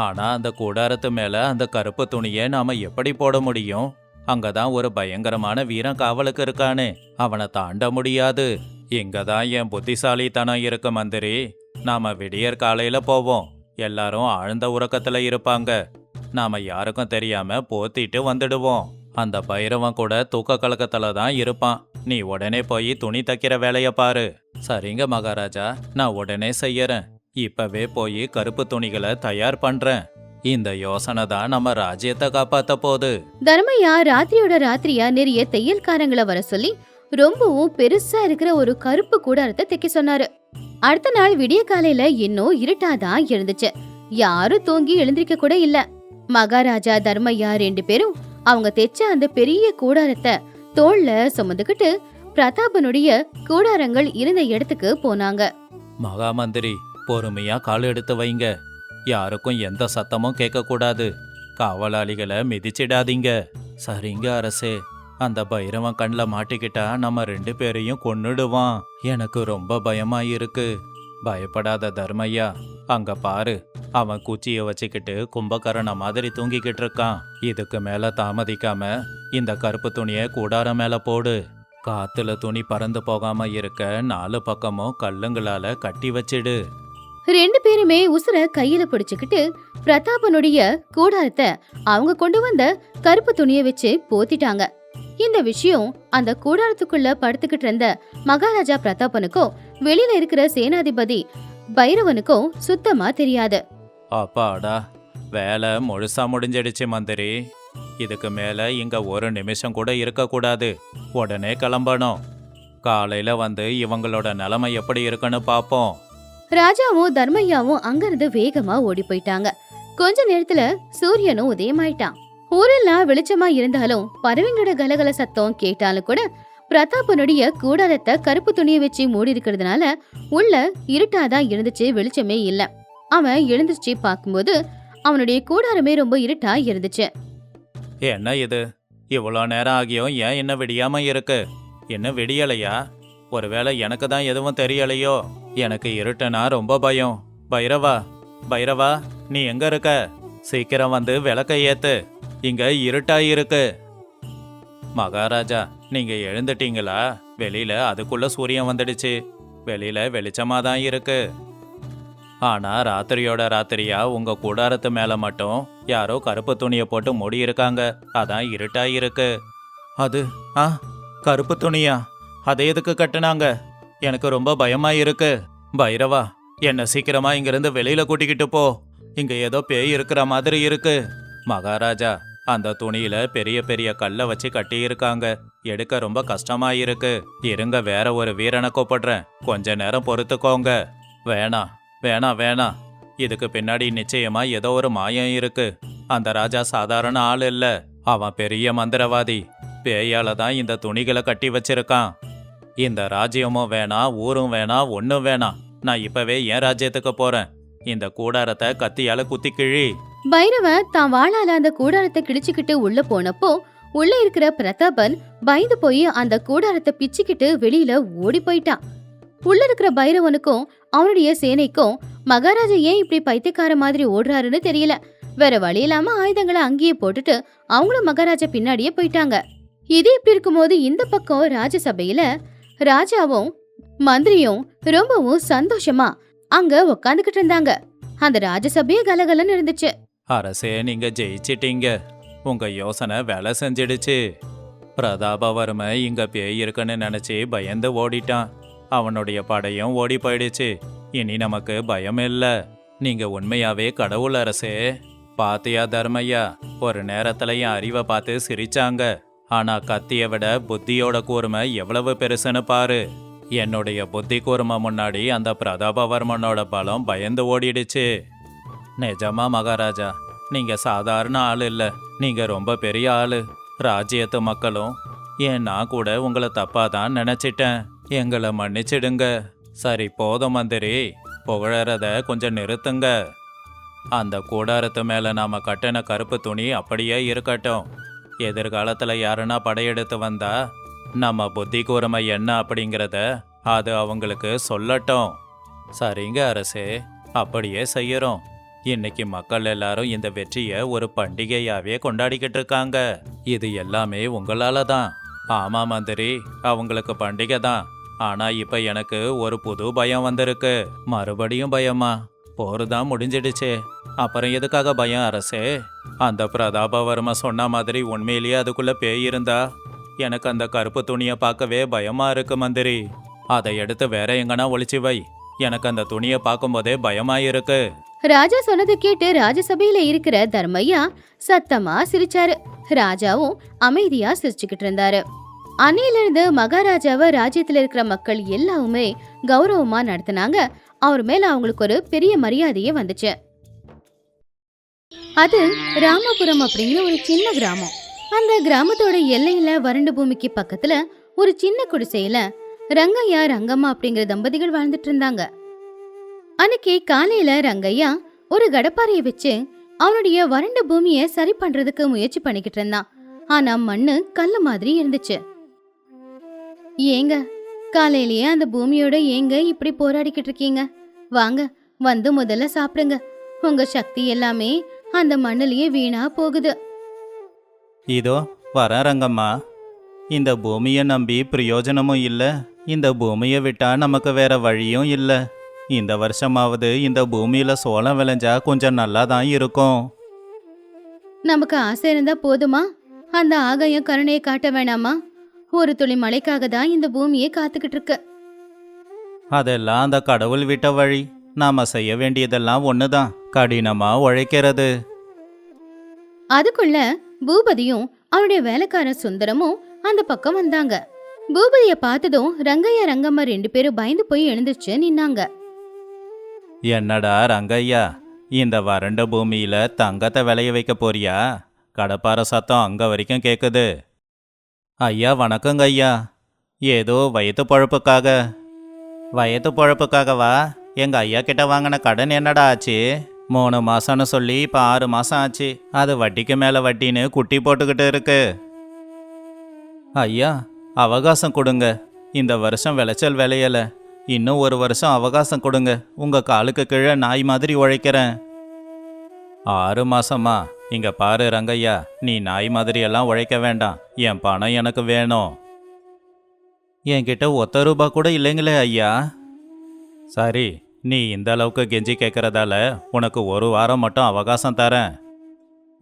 Speaker 2: ஆனா அந்த கூடாரத்து மேல அந்த கருப்பு துணியை நாம எப்படி போட முடியும்? அங்கதான் ஒரு பயங்கரமான வீரன் காவலுக்கு இருக்கானே, அவனை தாண்ட முடியாது. இங்கதான் என் புத்திசாலித்தனம் இருக்கு மந்திரி. நாம விடியற் காலையில போவோம். எல்லாரும் ஆழ்ந்த உறக்கத்துல இருப்பாங்க. நாம யாருக்கும் தெரியாம போத்திட்டு வந்துடுவோம். அந்த பைரவன் கூட தூக்க கலக்கத்துல தான் இருப்பான். நீ உடனே போய் துணி தைக்கிற வேலைய பாரு. சரிங்க மகாராஜா, நான் உடனே செய்யறேன். இப்பவே போய் கருப்பு துணிகளை தயார் பண்றேன். இந்த யோசனை தான் நம்ம ராஜ்யத்தை காப்பாத்த போகுது.
Speaker 1: தர்மையா ராத்திரியோட ராத்திரியா நிறைய தையல்காரங்களை வர சொல்லி ரொம்பவும் பெருசா இருக்கிற ஒரு கருப்பு கூடாரத்தை தைக்க சொன்னாரு. அடுத்த நாள் விடிய காலையில இன்னும் இருட்டாதான் இருந்துச்சு. யாரும் தூங்கி எழுந்திருக்க கூட இல்ல. மகாராஜா தர்மையா 2 பேரும் அவங்க தைச்ச அந்த பெரிய கூடாரத்தை தோள்ல சுமந்துக்கிட்டு பிரதாபனுடைய கூடாரங்கள் இருந்த இடத்துக்கு போனாங்க.
Speaker 2: மகாமந்திரி, பொறுமையா கால் எடுத்து வைங்க. யாருக்கும் எந்த சத்தமும் கேட்கக்கூடாது. காவலாளிகளை மிதிச்சிடாதீங்க. சரிங்க அரசே. அந்த பைரவன் கண்ணில் மாட்டிக்கிட்டா நம்ம 2 பேரையும் கொன்னுடுவான். எனக்கு ரொம்ப பயமா இருக்கு. பயப்படாத தர்மையா, அங்க பாரு. அவன் குச்சிய வச்சுக்கிட்டு கும்பகரண மாதிரி தூங்கிக்கிட்டு இருக்கான். இதுக்கு மேல தாமதிக்காம இந்த கருப்பு துணியை கூடார மேல போடு. காத்துல துணி பறந்து போகாம இருக்க 4 பக்கமும் கல்லுங்களால கட்டி வச்சிடு.
Speaker 1: 2 பேருமே உசுர கையில பிடிச்சுக்கிட்டு பிரதாபனுடைய கூடாரத்தை அவங்க கொண்டு வந்த கருப்பு துணியை வச்சு போத்திட்டாங்க. இந்த விஷயம் அந்த கூடாரத்துக்குள்ள படுத்துக்கிட்டு இருந்த மகாராஜா பிரதாபனுக்கும் வெளியில இருக்கிற சேனாதிபதி பைரவனுக்கும் சுத்தமா தெரியாது.
Speaker 2: அப்பாடா, வேலை முழுசா முடிஞ்சிடுச்சு மந்திரி. இதுக்கு மேல இங்க ஒரு நிமிஷம் கூட இருக்கக்கூடாது. உடனே கிளம்பணும். காலையில வந்து இவங்களோட நிலைமை எப்படி இருக்குன்னு பாப்போம்.
Speaker 1: ராஜாவும் தர்மையாவும் அங்கிருந்து வேகமா ஓடி போயிட்டாங்க. கொஞ்ச நேரத்துல சூரியனும் உதயமாயிட்டான். ஊரெல்லாம் வெளிச்சமா இருந்தாலும் பறவைங்களோட கலகல சத்தம் கேட்டாலும் கூட பிரதாபனுடைய கூடாரத்தை கருப்பு துணியை வச்சு மூடி இருக்கிறதுனால உள்ள இருட்டாதான் இருந்துச்சு, வெளிச்சமே இல்ல. அவன் எழுந்துச்சு பார்க்கும்போது அவனுடைய கூடாரமே ரொம்ப இருட்டா இருந்துச்சு.
Speaker 2: என்ன இது? இவ்வளோ நேரம் ஆகியும் ஏன் இன்னும் விடியாம இருக்கு? இன்னும் விடியலையா? ஒருவேளை எனக்கு தான் எதுவும் தெரியலையோ? எனக்கு இருட்டுனா ரொம்ப பயம். பைரவா, பைரவா, நீ எங்க இருக்க? சீக்கிரம் வந்து விளக்க ஏத்து. இங்க இருட்டா இருக்கு. மகாராஜா, நீங்க எழுந்துட்டீங்களா? வெளியில அதுக்குள்ள சூரியன் வந்துடுச்சு. வெளியில வெளிச்சமா தான் இருக்கு. ஆனா ராத்திரியோட ராத்திரியா உங்க கூடாரத்து மேல மட்டும் யாரோ கருப்பு துணியை போட்டு மூடி இருக்காங்க. அதான் இருட்டா இருக்கு. அது கருப்பு துணியா? அதை எதுக்கு கட்டுனாங்க? எனக்கு ரொம்ப பயமா இருக்கு. பைரவா, என்ன சீக்கிரமா இங்கிருந்து வெளியில கூட்டிக்கிட்டு போ. இங்க ஏதோ பேய் இருக்கிற மாதிரி இருக்கு. மகாராஜா, அந்த துணியில பெரிய பெரிய கல்லை வச்சு கட்டி இருக்காங்க. எடுக்க ரொம்ப கஷ்டமா இருக்கு. இருங்க, வேற ஒரு வீரனை கூப்பிடுறேன். கொஞ்ச நேரம் பொறுத்துக்கோங்க. வேணாம் வேணாம் வேணாம். இதுக்கு பின்னாடி நிச்சயமா ஏதோ ஒரு மாயம் இருக்கு. அந்த ராஜா சாதாரண ஆள் இல்ல. அவன் பெரிய மந்திரவாதி. பேயால தான் இந்த துணிகளை கட்டி வச்சிருக்கான். இந்த ராஜ்யமும் வேணாம், ஊரும் வேணாம், ஒன்னும் வேணாம். நான் இப்பவே என் ராஜ்யத்துக்கு போறேன். இந்த கூடாரத்தை கத்தியால குத்தி கிழி.
Speaker 1: பைரவன் தான் வாளால அந்த கூடாரத்தை கிழிச்சுக்கிட்டு உள்ள போனப்போ உள்ள இருக்கிற பிரதாபன் பயந்து போய் அந்த கூடாரத்தை பிச்சுக்கிட்டு வெளியில ஓடி போயிட்டான். உள்ள இருக்கிற பைரவனுக்கும் அவனுடைய சேனைக்கும் மகாராஜா ஏன் இப்படி பைத்தியக்கார மாதிரி ஓடுறாருன்னு தெரியல. வேற வழி இல்லாம ஆயுதங்களை அங்கேயே போட்டுட்டு அவங்களும் மகாராஜா பின்னாடியே போயிட்டாங்க. இது இப்படி இருக்கும்போது இந்த பக்கம் ராஜசபையில ராஜாவும் மந்திரியும் ரொம்பவும் சந்தோஷமா அங்க உக்காந்துகிட்டு இருந்தாங்க. அந்த ராஜசபையே கலகலன்னு இருந்துச்சு.
Speaker 2: அரசே, நீங்க ஜெயிச்சிட்டீங்க. உங்க யோசனை வேலை செஞ்சிடுச்சு. பிரதாபவர்ம இங்க பேய் இருக்குன்னு நினைச்சு பயந்து ஓடிட்டான். அவனுடைய படையும் ஓடி போயிடுச்சு. இனி நமக்கு பயம் இல்ல. நீங்க உண்மையாவே கடவுள் அரசே. பாத்தியா தர்மையா, ஒரு நேரத்துல என் அறிவை பார்த்து சிரிச்சாங்க. ஆனா கத்திய விட புத்தியோட கூர்மை எவ்வளவு பெருசுன்னு பாரு. என்னுடைய புத்தி கூர்மை முன்னாடி அந்த பிரதாபவர்மனோட பலம் பயந்து ஓடிடுச்சு. நிஜமா மகாராஜா, நீங்க சாதாரண ஆள் இல்ல. நீங்க ரொம்ப பெரிய ஆளு. ராஜ்யத்து மக்களும் நான் கூட உங்களை தப்பா தான் நினைச்சிட்டேன். எங்களை மன்னிச்சிடுங்க. சரி போதும் மந்திரி, புகழறத கொஞ்சம் நிறுத்துங்க. அந்த கூடாரத்து மேல நாம கட்டின கருப்பு துணி அப்படியே இருக்கட்டும். எதிர்காலத்துல யாருன்னா படையெடுத்து வந்தா நம்ம புத்தி கூர்மை என்ன அப்படிங்கிறத அது அவங்களுக்கு சொல்லட்டும். சரிங்க அரசே, அப்படியே செய்யறோம். இன்னைக்கு மக்கள் எல்லாரும் இந்த வெற்றியை ஒரு பண்டிகையாவே கொண்டாடிக்கிட்டு இருக்காங்க. இது எல்லாமே உங்களால தான். ஆமா மந்திரி, அவங்களுக்கு பண்டிகை தான். ஆனா இப்ப எனக்கு ஒரு புது பயம் வந்திருக்கு. மறுபடியும் பயமா? போருதான் முடிஞ்சிடுச்சே, அப்புறம் எதுக்காக பயம் அரசே? அந்த பிரதாபவர்ம சொன்ன மாதிரி உண்மையிலேயே அதுக்குள்ள பேய் இருந்தா எனக்கு அந்த கருப்பு துணியை பார்க்கவே பயமா இருக்கு மந்திரி. அதை எடுத்து வேற எங்கன்னா ஒளிச்சு வை. எனக்கு அந்த துணியை பார்க்கும்போதே பயமாயிருக்கு.
Speaker 1: ராஜா சொன்னதை கேட்டு ராஜசபையில இருக்கிற தர்மையா சத்தமா சிரிச்சாரு. ராஜாவும் அமைதியா சிரிச்சுக்கிட்டு இருந்தாரு. அன்னையில இருந்து மகாராஜாவை ராஜ்யத்துல இருக்கிற மக்கள் எல்லாருமே கௌரவமா நடத்தினாங்க. அவர் மேல அவங்களுக்கு ஒரு பெரிய மரியாதையே வந்துச்சு. அது ராமபுரம் அப்படிங்கிற ஒரு சின்ன கிராமம். அந்த கிராமத்தோட எல்லையில வறண்ட பூமிக்கு பக்கத்துல ஒரு சின்ன குடிசையில ரங்கையா ரங்கம்மா அப்படிங்கிற தம்பதிகள் வாழ்ந்துட்டு இருந்தாங்க. அன்னைக்கு காலையில ரங்கையா ஒரு கடப்பாறையை வச்சு அவனுடைய வறண்ட பூமியை சரி பண்றதுக்கு முயற்சி பண்ணிக்கிட்டு இருந்தான். ஆனா மண்ணு கல்லு மாதிரி இருந்துச்சு. ஏங்க, காலையிலேயே அந்த பூமியோட ஏங்க இப்படி போராடிக்கிட்டு இருக்கீங்க? வாங்க, வந்து முதல்ல சாப்பிடுங்க. உங்க சக்தி எல்லாமே அந்த மண்ணுலயே வீணா போகுது.
Speaker 2: இதோ வர ரங்கம்மா. இந்த பூமியை நம்பி பிரயோஜனமும் இல்லை. இந்த பூமியை விட்டா நமக்கு வேற வழியும் இல்லை. இந்த வருஷமாவது இந்த பூமியில சோளம் விளைஞ்சா கொஞ்சம் நல்லா தான் இருக்கும்.
Speaker 1: நமக்கு ஆசை இருந்தா போதுமா? அந்த ஆகாயம் கருணையை காட்ட வேணாமா? ஒரு துளி மழைக்காக தான் இந்த பூமியை காத்துக்கிட்டு இருக்கு.
Speaker 2: அதெல்லாம் அந்த கடவுள் விட்ட வழி. நாம செய்ய வேண்டியதெல்லாம் ஒண்ணுதான், கடினமா உழைக்கிறது.
Speaker 1: அதுக்குள்ள பூபதியும் அவனுடைய வேலைக்காரன் சுந்தரமும் அந்த பக்கம் வந்தாங்க. பூபதிய பார்த்ததும் ரங்கையா ரங்கம்மா 2 பேரும் பயந்து போய் எழுந்துச்சு நின்னாங்க.
Speaker 2: என்னடா ரங்கையா, இந்த வறண்ட பூமியில தங்கத்தை விளைய வைக்க போறியா? கடப்பார சத்தம் அங்க வரைக்கும் கேக்குது. ஐயா வணக்கங்க ஐயா. ஏதோ வயிற்று பழப்புக்காக. வயிற்று பழப்புக்காகவா? எங்க ஐயா கிட்ட வாங்கின கடன் என்னடா ஆச்சு? 3 மாசம்னு சொல்லி இப்போ 6 மாசம் ஆச்சு. அது வட்டிக்கு மேல வட்டின்னு குட்டி போட்டுக்கிட்டு இருக்கு. ஐயா அவகாசம் கொடுங்க. இந்த வருஷம் விளைச்சல் விளையல. இன்னும் 1 வருஷம் அவகாசம் கொடுங்க. உங்க காலுக்கு கீழே நாய் மாதிரி உழைக்கிறேன். 6 மாசமா? இங்க பாரு ரங்கையா, நீ நாய் மாதிரி எல்லாம் உழைக்க வேண்டாம். என் பணம் எனக்கு வேணும். என்கிட்ட 1 ரூபா கூட இல்லைங்களே ஐயா. சரி, நீ இந்த அளவுக்கு கெஞ்சி கேட்கறதால உனக்கு 1 வாரம் மட்டும் அவகாசம் தரேன்.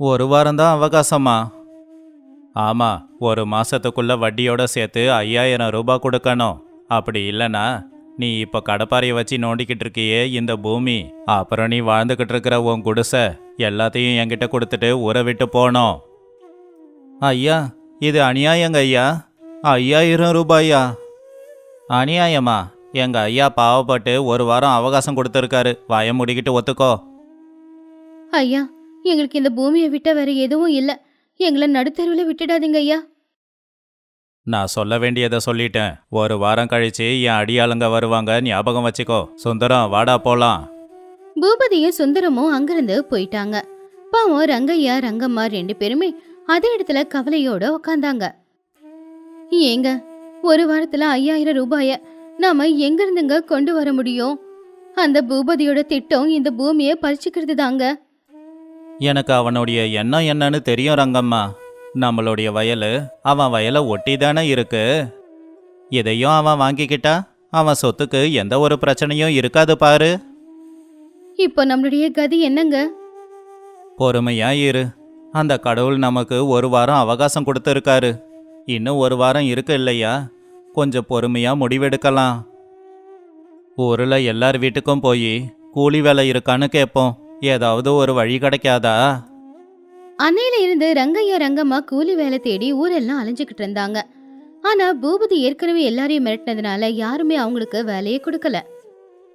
Speaker 2: 1 வாரம்தான் அவகாசமா? ஆமா, 1 மாசத்துக்குள்ள வட்டியோட சேர்த்து 5000 ரூபாய் கொடுக்கணும். அப்படி இல்லைனா நீ இப்போ கடப்பாறையை வச்சு நோண்டிக்கிட்டு இருக்கியே இந்த பூமி, அப்புறம் நீ வாழ்ந்துக்கிட்டு இருக்கிற உன் குடிசை எல்லாத்தையும் என்கிட்ட கொடுத்துட்டு ஊரை விட்டு போனோம். ஐயா இது அநியாயங்க ஐயா. 5000 ரூபாயா? அநியாயமா? எங்க ஐயா பாவப்பட்டு 1 வாரம் அவகாசம் கொடுத்துருக்காரு. வாயை முடிக்கிட்டு ஒத்துக்கோ.
Speaker 1: ஐயா, எங்களுக்கு இந்த பூமியை விட்ட வேற எதுவும் இல்ல. எங்களை நடுத்தருவில் விட்டுடாதீங்க ஐயா.
Speaker 2: நான் சொல்ல வேண்டியதை சொல்லிட்டேன். 1 வாரம் கழிச்சு என் அடியாளுங்க வருவாங்க, ஞாபகம் வச்சுக்கோ. சுந்தரம் வாடா போலாம்.
Speaker 1: பூபதியும் சுந்தரமும் அங்கிருந்து போயிட்டாங்க. பாவம் ரங்கையா ரங்கம்மா 2 பேருமே அதே இடத்துல கவலையோட உக்காந்தாங்க. ஏங்க, ஒரு வாரத்துல 5000 ரூபாய நாம எங்க இருந்துங்க கொண்டு வர முடியும்? அந்த பூபதியோட திட்டம் இந்த பூமியை பறிச்சுக்கிறது தாங்க.
Speaker 2: எனக்கு அவனுடைய எண்ணம் என்னன்னு தெரியும் ரங்கம்மா. நம்மளுடைய வயலு அவன் வயலை ஒட்டி தானே இருக்கு. இதையும் அவன் வாங்கிக்கிட்டா அவன் சொத்துக்கு எந்த ஒரு பிரச்சனையும் இருக்காது பாரு.
Speaker 1: இப்போ நம்மளுடைய கதி என்னங்க?
Speaker 2: பொறுமையா இரு. அந்த கடவுள் நமக்கு ஒரு வாரம் அவகாசம் கொடுத்துருக்காரு. இன்னும் ஒரு வாரம் இருக்கு இல்லையா? கொஞ்சம் பொறுமையா முடிவெடுக்கலாம். ஊரில் எல்லார் வீட்டுக்கும் போய் கூலி வேலை இருக்கான்னு கேட்போம். ஏதாவது ஒரு வழி கிடைக்காதா?
Speaker 1: அன்னையில இருந்து ரங்கையா ரங்கம்மா கூலி வேலை தேடி ஊரெல்லாம் அலைஞ்சுக்கிட்டு இருந்தாங்க. ஆனா பூபதி ஏற்கனவே எல்லாரையும் மிரட்டினதுனால யாருமே அவங்களுக்கு வேலையை கொடுக்கல.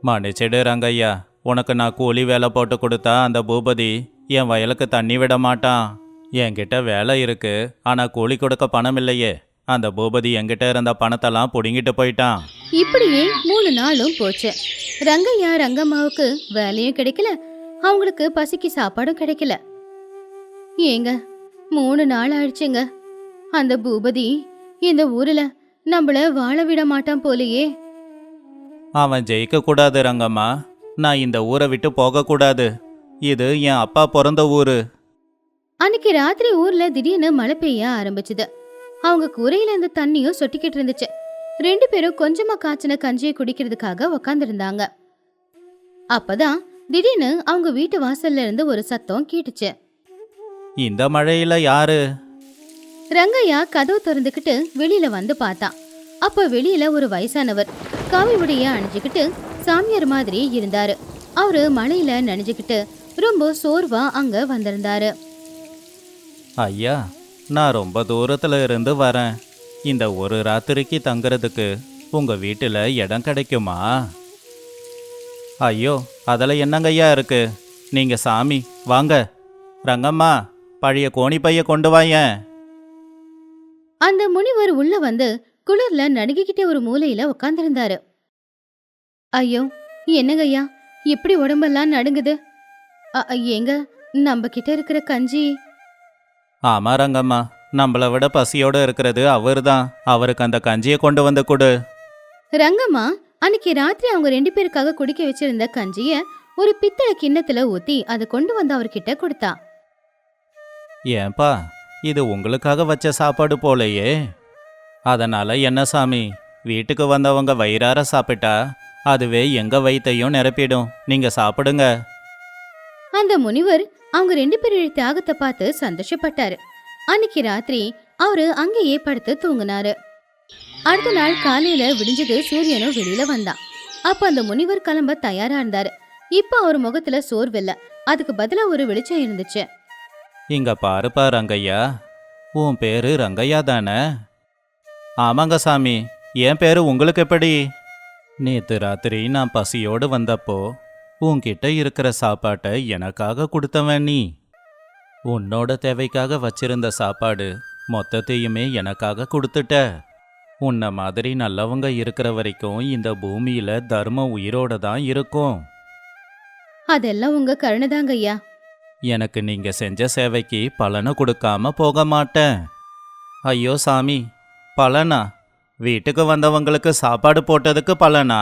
Speaker 2: மன்னிச்சிடு ரங்கையா, உனக்கு நான் கூலி வேலை போட்டு கொடுத்தா அந்த பூபதி என் வயலுக்கு தண்ணி விட மாட்டான். என்கிட்ட வேலை இருக்கு, ஆனால் கூலி கொடுக்க பணம் இல்லையே. அந்த பூபதி என்கிட்ட இருந்த பணத்தெல்லாம் பிடுங்கிட்டு போயிட்டான்.
Speaker 1: இப்படியே 3 நாளும் போச்சு. ரங்கையா ரங்கம்மாவுக்கு வேலையும் கிடைக்கல, அவங்களுக்கு பசிக்கு சாப்பாடும் கிடைக்கல. ஏங்க, 3 நாள் ஆயிடுச்சுங்க. அந்த பூபதி இந்த ஊர்ல நம்மள வாழ விட மாட்டான் போலயே.
Speaker 2: அவன் ஜெயிக்க கூடாது ரங்கம்மா. நான் இந்த ஊரை விட்டு போகக்கூடாது. இது என் அப்பா பிறந்த ஊரு.
Speaker 1: அன்னைக்கு ராத்திரி ஊர்ல திடீர்னு மழை பெய்ய ஆரம்பிச்சுது. அவங்க கூரையில அந்த தண்ணியும் சொட்டிக்கிட்டு இருந்துச்சு. 2 பேரும் கொஞ்சமா காய்ச்சின கஞ்சியை குடிக்கிறதுக்காக உக்காந்துருந்தாங்க. அப்பதான் திடீர்னு அவங்க வீட்டு வாசல்ல இருந்து ஒரு சத்தம் கேட்டுச்சு.
Speaker 2: இந்த மழையில யாரு?
Speaker 1: ரங்கையா கதவு திறந்துக்கிட்டு வெளியில வந்து பார்த்தான். அப்ப வெளியில ஒரு வயசானவர் காவி உடைய அணிஞ்சுக்கிட்டு சாமியார் மாதிரி இருந்தாரு. அவரு மழையில நனைஞ்சுக்கிட்டு ரொம்ப சோர்வா அங்க வந்திருந்தாரு.
Speaker 2: ஐயா, நான் ரொம்ப தூரத்துல இருந்து வரேன். இந்த ஒரு ராத்திரிக்கு தங்குறதுக்கு உங்க வீட்டுல இடம் கிடைக்குமா? ஐயோ, அதில் என்னங்கய்யா இருக்கு? நீங்க சாமி, வாங்க. ரங்கம்மா, பழைய கோணி பைய கொண்டு வாயேன்.
Speaker 1: அந்த முனிவர் உள்ள வந்து குளிர்ல நடுங்கிக்கிட்டே ஒரு மூலையில உட்கார்ந்திருந்தாரு. ஐயோ, என்னங்கய்யா இப்படி உடம்பெல்லாம் நடுங்குது? ஏங்க, நம்ம கிட்ட இருக்கிற கஞ்சி.
Speaker 2: ஆமா ரங்கம்மா, நம்மளை விட பசியோட இருக்கிறது அவர்தான். அவருக்கு அந்த கஞ்சியை கொண்டு வந்து கொடு.
Speaker 1: ரங்கம்மா அன்னைக்கு ராத்திரி அவங்க 2 பேருக்காக குடிக்க வச்சிருந்த கஞ்சிய ஒரு பித்தளை கிண்ணத்துல ஊத்தி அதை கொண்டு வந்து அவர்கிட்ட கொடுத்தா.
Speaker 2: ஏன்பா, இது உங்களுக்காக வச்ச சாப்பாடு போலையே. அதனால என்ன சாமி, வீட்டுக்கு வந்தவங்க வயிறார சாப்பிட்டா அதுவே எங்க வயித்தையும் நிரப்பிடும். நீங்க சாப்பிடுங்க.
Speaker 1: அந்த முனிவர் அவங்க 2 பேருடைய தியாகத்தை பார்த்து சந்தோஷப்பட்டாரு. அன்னைக்கு ராத்திரி அவரு அங்கேயே படுத்து தூங்கினாரு. அடுத்த நாள் காலையில விடிஞ்சது. சூரியனும் வெளியில வந்தான். அப்ப அந்த முனிவர் கிளம்ப தயாரா இருந்தாரு. இப்ப அவர் முகத்துல சோர்வில்ல, அதுக்கு பதிலா ஒரு வெளிச்சம் இருந்துச்சு.
Speaker 2: இங்க பாருப்பா ரங்கையா, உன் பேரு ரங்கையா தானே? ஆமாங்க சாமி, என் பேரு உங்களுக்கு எப்படி? நேத்து ராத்திரி நான் பசியோடு வந்தப்போ உன்கிட்ட இருக்கிற சாப்பாட்டை எனக்காக கொடுத்தவன் நீ. உன்னோட தேவைக்காக வச்சிருந்த சாப்பாடு மொத்தத்தையுமே எனக்காக கொடுத்துட்ட. உன்னை மாதிரி நல்லவங்க இருக்கிற வரைக்கும் இந்த பூமியில தர்மம் உயிரோட தான் இருக்கும்.
Speaker 1: அதெல்லாம் உங்க கருணைதாங்க ஐயா.
Speaker 2: எனக்கு நீங்க செஞ்ச சேவைக்கு பலனை கொடுக்காம போக மாட்டேன். ஐயோ சாமி, பலனா? வீட்டுக்கு வந்தவங்களுக்கு சாப்பாடு போட்டதுக்கு பலனா?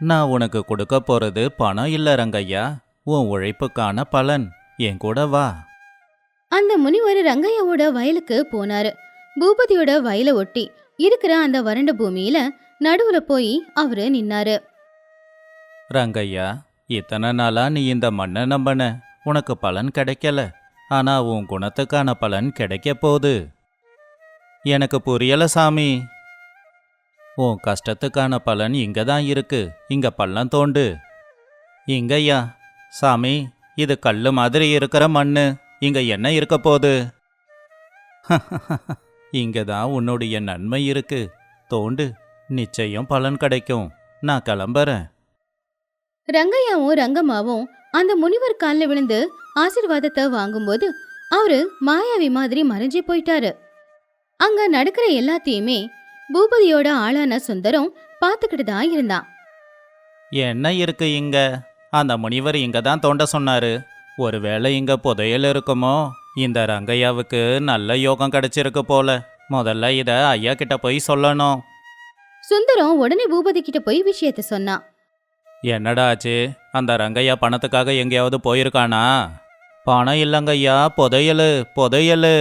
Speaker 2: நான் உனக்கு கொடுக்க போறது பணம் இல்ல ரங்கையா, உன் உழைப்புக்கான பலன். என் கூட வா.
Speaker 1: அந்த முனிவர் ரங்கையாவோட வயலுக்கு போனாரு. பூபதியோட வயலை ஒட்டி இருக்கிற அந்த வறண்ட பூமியில நடுவுல போய் அவரு நின்னாரு.
Speaker 2: ரங்கையா, இத்தனை நாளா நீ இந்த மண்ணை நம்பன, உனக்கு பலன் கிடைக்கல. ஆனா உன் குணத்துக்கான பலன் கிடைக்க போகுது. எனக்கு புரியல சாமி. உன் கஷ்டத்துக்கான பலன் இங்க தான் இருக்கு. இங்க பள்ளம் தோண்டு. இங்கய்யா. சாமி, இது கல்லு மாதிரி இருக்கிற மண்ணு. இங்க என்ன இருக்க போகுது? இங்க தான் உன்னுடைய நன்மை இருக்கு. தோண்டு, நிச்சயம் பலன் கிடைக்கும். நான் கிளம்புறேன்.
Speaker 1: ரங்கையாவும் ரங்கம்மாவும் அந்த முனிவர் காலில் விழுந்து ஆசீர்வாதத்தை வாங்கும்போது அவரு மாயாவி மாதிரி மறைஞ்சு போயிட்டாரு. அங்க நடக்கிற எல்லாத்தையுமே பூபதியோட ஆளான சுந்தரம் பார்த்துக்கிட்டு தான் இருந்தான்.
Speaker 2: என்ன இருக்கு இங்க? அந்த முனிவர் இங்க தான் தோண்ட சொன்னாரு. ஒருவேளை இங்க புதையல் இருக்குமோ? இந்த ரங்கையாவுக்கு நல்ல யோகம் கிடைச்சிருக்கு போல. முதல்ல இத ஐயா கிட்ட போய் சொல்லணும்.
Speaker 1: சுந்தரம் உடனே பூபதி கிட்ட போய் விஷயத்த சொன்னான்.
Speaker 2: என்னடா ஆச்சு? அந்த ரங்கையா பணத்துக்காக எங்கேயாவது போயிருக்கானா? பணம் இல்லைங்கய்யா, புதையலு புதையலு.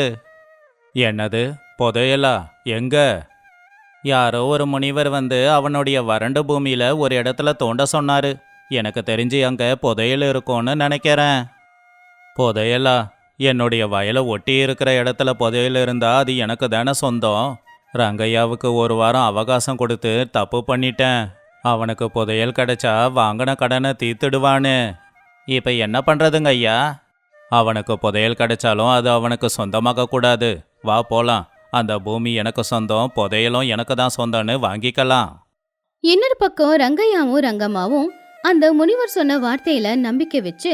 Speaker 2: என்னது புதையலா? எங்க? யாரோ ஒரு முனிவர் வந்து அவனுடைய வறண்ட பூமியில ஒரு இடத்துல தோண்ட சொன்னாரு. எனக்கு தெரிஞ்சு அங்க புதையல் இருக்கும்னு நினைக்கிறேன். புதையலா? என்னுடைய வயலை ஒட்டி இருக்கிற இடத்துல புதையல் இருந்தா அது எனக்கு தானே சொந்தம். ரங்கையாவுக்கு ஒரு வாரம் அவகாசம் கொடுத்து தப்பு பண்ணிட்டேன். அவனுக்கு புதையல் கிடைச்சா வாங்கின கடனை தீர்த்துடுவானு. இப்ப என்ன பண்றதுங்க ஐயா? அவனுக்கு புதையல் கிடைச்சாலும் அது அவனுக்கு சொந்தமாக கூடாது. வா போலாம். அந்த பூமி எனக்கு சொந்தம், புதையலும் எனக்கு தான் சொந்தம்னு வாங்கிக்கலாம்.
Speaker 1: இன்னொரு பக்கம் ரங்கையாவும் ரங்கம்மாவும் அந்த முனிவர் சொன்ன வார்த்தையில நம்பிக்கை வச்சு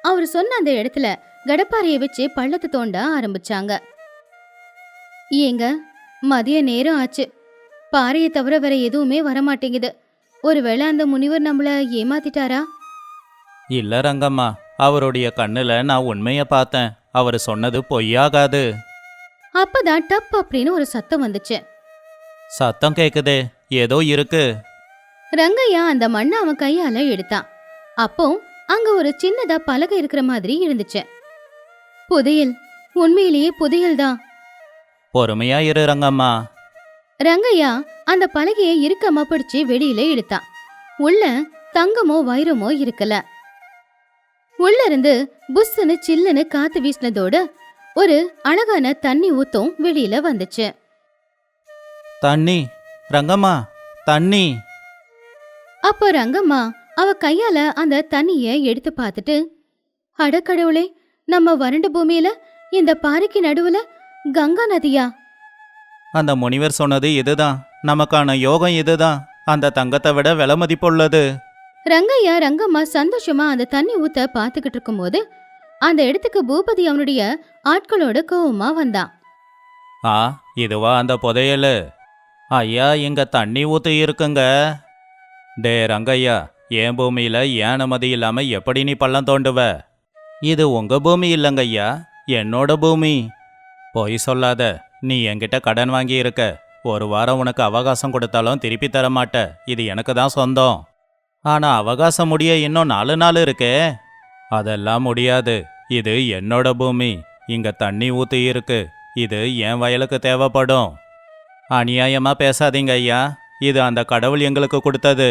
Speaker 1: அவர் சொன்ன அந்த இடத்துல கடப்பாறையை வச்சு பள்ளத்தை தோண்ட ஆரம்பிச்சாங்க. ஏங்க, மதிய நேரம் ஆச்சு. பாறையை தவிர வேற எதுவுமே வரமாட்டேங்குது. ஒருவேளை அந்த முனிவர் நம்மள ஏமாத்திட்டாரா?
Speaker 2: இல்ல ரங்கம்மா, அவருடைய கண்ணுல நான் உண்மைய பார்த்தேன். அவர் சொன்னது பொய்யாகாது.
Speaker 1: அப்பதான் டப் அப்படின்னு ஒரு சத்தம் வந்துச்சு.
Speaker 2: சத்தம் கேக்குதே, ஏதோ இருக்கு.
Speaker 1: ரங்கையா அந்த மண்ணை அவன் கையால எடுத்தான். அப்போ அங்க ஒரு சின்னதா பலகை இருக்கிற மாதிரி இருந்துச்சு. புதையல், உண்மையிலேயே புதையல் தான்.
Speaker 2: பொறுமையா இரு ரங்கம்மா.
Speaker 1: ரங்கையா அந்த பலகையை இறுக்கமா பிடிச்சு வெளியில இழுத்தான். உள்ள தங்கமோ வைரமோ இருக்கல. உள்ள இருந்து புஸ்ஸுன்னு சில்லுன்னு காத்து வீசினதோட ஒரு அழகான தண்ணி ஊத்தும் வெளியில வந்துச்சு.
Speaker 2: தண்ணி ரங்கம்மா, தண்ணி.
Speaker 1: அப்போ ரங்கம்மா அவ கையால அந்த தண்ணிய எடுத்து பார்த்துட்டு, அடக்கடவுளே, நம்ம வறண்ட பூமியில இந்த பாறைக்கு நடுவுல கங்கா நதியா?
Speaker 2: அந்த முனிவர் சொன்னது இதுதான். நமக்கான யோகம் இதுதான். அந்த தங்கத்தை விட விலை மதிப்புள்ளது.
Speaker 1: ரங்கையா ரங்கம்மா சந்தோஷமா அந்த தண்ணி ஊத்த பாத்துக்கிட்டு இருக்கும்போது அந்த இடத்துக்கு பூபதி அவனுடைய ஆட்களோட கோவமா வந்தான்.
Speaker 2: ஆ, இதுவா அந்த புதையலு? ஐயா, இங்க தண்ணி ஊத்து இருக்குங்க. டே ரங்கையா, என் பூமியில ஏன் அனுமதி இல்லாம எப்படி நீ பள்ளம் தோண்டுவ? இது உங்க பூமி இல்லைங்கய்யா, என்னோட பூமி. பொய் சொல்லாத. நீ என்கிட்ட கடன் வாங்கி இருக்க. ஒரு வாரம் உனக்கு அவகாசம் கொடுத்தாலும் திருப்பி தர மாட்ட. இது எனக்கு தான் சொந்தம். ஆனா அவகாசம் முடிய இன்னும் 4 நாள் இருக்கே. அதெல்லாம் முடியாது. இது என்னோட பூமி. இங்க தண்ணி ஊத்து இருக்கு. இது என் வயலுக்கு தேவைப்படும். அநியாயமா பேசாதீங்க ஐயா. இது அந்த கடவுள் எங்களுக்கு கொடுத்தது.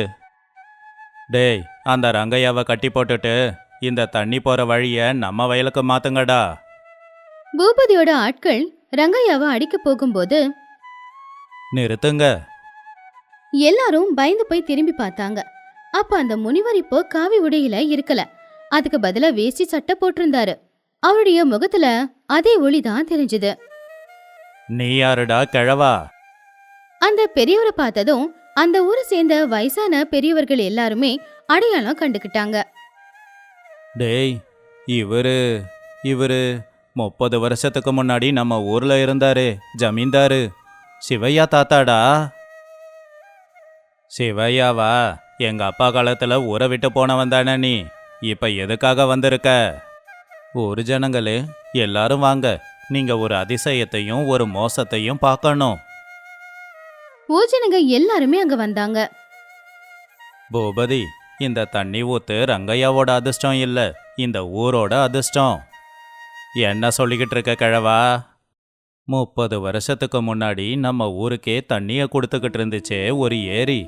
Speaker 2: டேய், அந்த ரங்கையாவை கட்டி போட்டுட்டு இந்த தண்ணி போற வழிய நம்ம வயலுக்கு மாத்துங்கடா.
Speaker 1: பூபதியோட ஆட்கள் ரங்கையாவை அடிக்க போகும்போது
Speaker 2: நிறுத்துங்க.
Speaker 1: எல்லாரும் பயந்து போய் திரும்பி பார்த்தாங்க. அப்ப அந்த முனிவர் இப்போ காவி உடையில இருக்கல. அதுக்கு பதிலா வேஷ்டி சட்டை போட்டிருந்தாரு. அவருடைய முகத்துல அதே ஒளிதான் தெரிஞ்சது.
Speaker 2: நீ யாருடா கிழவா?
Speaker 1: அந்த பெரியவரை பார்த்ததும் அந்த ஊரை சேர்ந்த வயசான பெரியவர்கள் எல்லாருமே அடையாளம் கண்டுக்கிட்டாங்க.
Speaker 2: டேய், இவரு 30 வருஷத்துக்கு முன்னாடி நம்ம ஊர்ல இருந்தாரு ஜமீன்தாரு சிவையா தாத்தாடா. சிவையாவா? எங்க அப்பா காலத்துல ஊரை விட்டு போனவன் தானே நீ. இப்ப எதுக்காக வந்திருக்க? ஊர் ஜனங்களே எல்லாரும் வாங்க. நீங்க ஒரு அதிசயத்தையும் ஒரு மோசத்தையும் பார்க்கணும்.
Speaker 1: ஊஜனங்க எல்லாருமே அங்க வந்தாங்க.
Speaker 2: பூபதி, இந்த தண்ணி ஊத்து ரங்கையாவோட அதிர்ஷ்டம் இல்ல, இந்த ஊரோட அதிர்ஷ்டம். என்ன சொல்லிக்கிட்டு இருக்க கிழவா? 30 வருஷத்துக்கு முன்னாடி நம்ம ஊருக்கே தண்ணியை கொடுத்துக்கிட்டு இருந்துச்சே ஒரு ஏரி.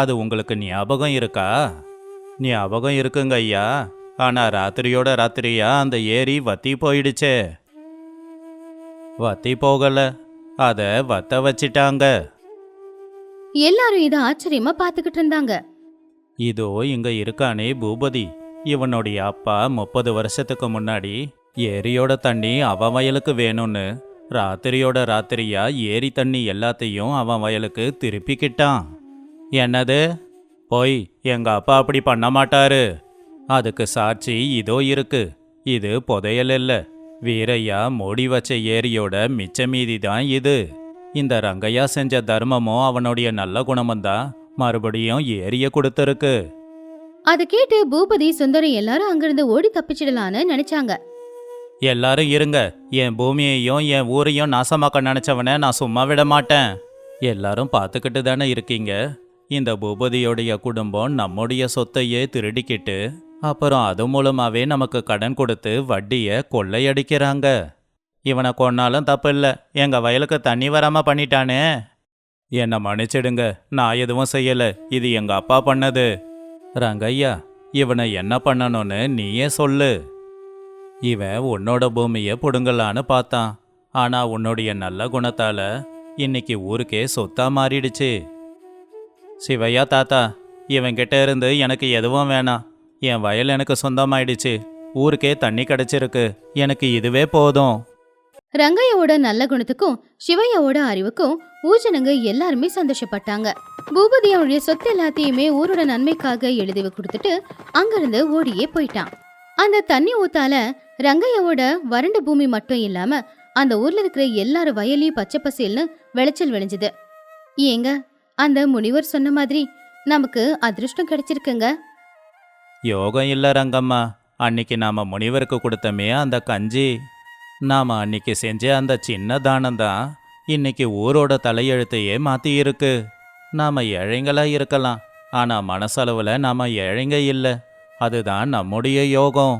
Speaker 2: அது உங்களுக்கு ஞாபகம் இருக்கா? ஞாபகம் இருக்குங்க ஐயா. ஆனா ராத்திரியோட ராத்திரியா அந்த ஏரி வத்தி போயிடுச்சே. வத்தி போகல, அத வத்த வச்சிட்டாங்க.
Speaker 1: எல்லாரும் இத ஆச்சரியமா பாத்துக்கிட்டு இருந்தாங்க.
Speaker 2: இதோ இங்க இருக்கானே பூபதி, இவனுடைய அப்பா 30 வருஷத்துக்கு முன்னாடி ஏரியோட தண்ணி அவன் வயலுக்கு வேணும்னு ராத்திரியோட ராத்திரியா ஏரி தண்ணி எல்லாத்தையும் அவன் வயலுக்கு திருப்பிக்கிட்டான். என்னது? போய், எங்க அப்பா அப்படி பண்ண மாட்டாரு. அதுக்கு சாட்சி இதோ இருக்கு. இது புதையல் இல்ல, வீரையா மூடி வச்ச ஏரியோட மிச்ச மீதி தான் இது. இந்த ரங்கையா செஞ்ச தர்மமும் அவனுடைய நல்ல குணமும் தான் மறுபடியும் ஏரிய கொடுத்துருக்கு.
Speaker 1: அதை கேட்டு பூபதி சுந்தரம் எல்லாரும் அங்கிருந்து ஓடி தப்பிச்சிடலான்னு நினைச்சாங்க.
Speaker 2: எல்லாரும் இருங்க. என் பூமியையும் என் ஊரையும் நாசமாக்க நினைச்சவனை நான் சும்மா விட மாட்டேன். எல்லாரும் பார்த்துக்கிட்டு தானே இருக்கீங்க. இந்த பூபதியோடைய குடும்பம் நம்முடைய சொத்தையே திருடிக்கிட்டு அப்புறம் அது மூலமாவே நமக்கு கடன் கொடுத்து வட்டியை கொள்ளையடிக்கிறாங்க. இவனை கொன்னாலும் தப்பு இல்லை, எங்க வயலுக்கு தண்ணி வராம பண்ணிட்டானே. என்னை மன்னிச்சிடுங்க, நான் எதுவும் செய்யல, இது எங்க அப்பா பண்ணது. ரங்கையா, இவனை என்ன பண்ணணும்னு நீயே சொல்லு. இவன் உன்னோட பூமியை புடுங்கலான்னு பார்த்தான். ஆனா உன்னுடைய நல்ல குணத்தால இன்னைக்கு ஊருக்கே சொத்தா மாறிடுச்சு. சிவையா தாத்தா, இவன்கிட்ட இருந்து எனக்கு எதுவும் வேணாம். என் வயல் எனக்கு சொந்தமாயிடுச்சு, ஊருக்கே தண்ணி கிடைச்சிருக்கு, எனக்கு இதுவே போதும்.
Speaker 1: ரங்கையாவோட நல்ல குணத்துக்கும் சிவையாவோட அறிவுக்கும் ஊஜனங்க எல்லாருமே சந்தோஷப்பட்டாங்க. பூபதி அவனுடைய சொத்து எல்லாத்தையுமே ஊரோட நன்மைக்காக எழுதி கொடுத்துட்டு அங்கிருந்து ஓடியே போயிட்டான். அந்த தண்ணி ஊத்தால ரங்கையாவோட வறண்ட பூமி மட்டும் இல்லாம அந்த ஊர்ல இருக்கிற எல்லாரும் வயலையும் பச்சை பசேல்னு விளைச்சல் விளைஞ்சது. ஏங்க, அந்த முனிவர் சொன்ன மாதிரி நமக்கு அதிர்ஷ்டம் கிடைச்சிருக்குங்க.
Speaker 2: யோகம் இல்ல ரங்கம்மா, அன்னைக்கு நாம முனிவருக்கு கொடுத்தமே அந்த கஞ்சி, நாம அன்னைக்கு செஞ்ச அந்த சின்ன தானம் தான் இன்னைக்கு ஊரோட தலையெழுத்தையே மாத்தி இருக்கு. நாம ஏழைங்களா இருக்கலாம், ஆனா மனசளவுல நாம ஏழைங்க இல்ல. அதுதான் நம்முடைய யோகம்.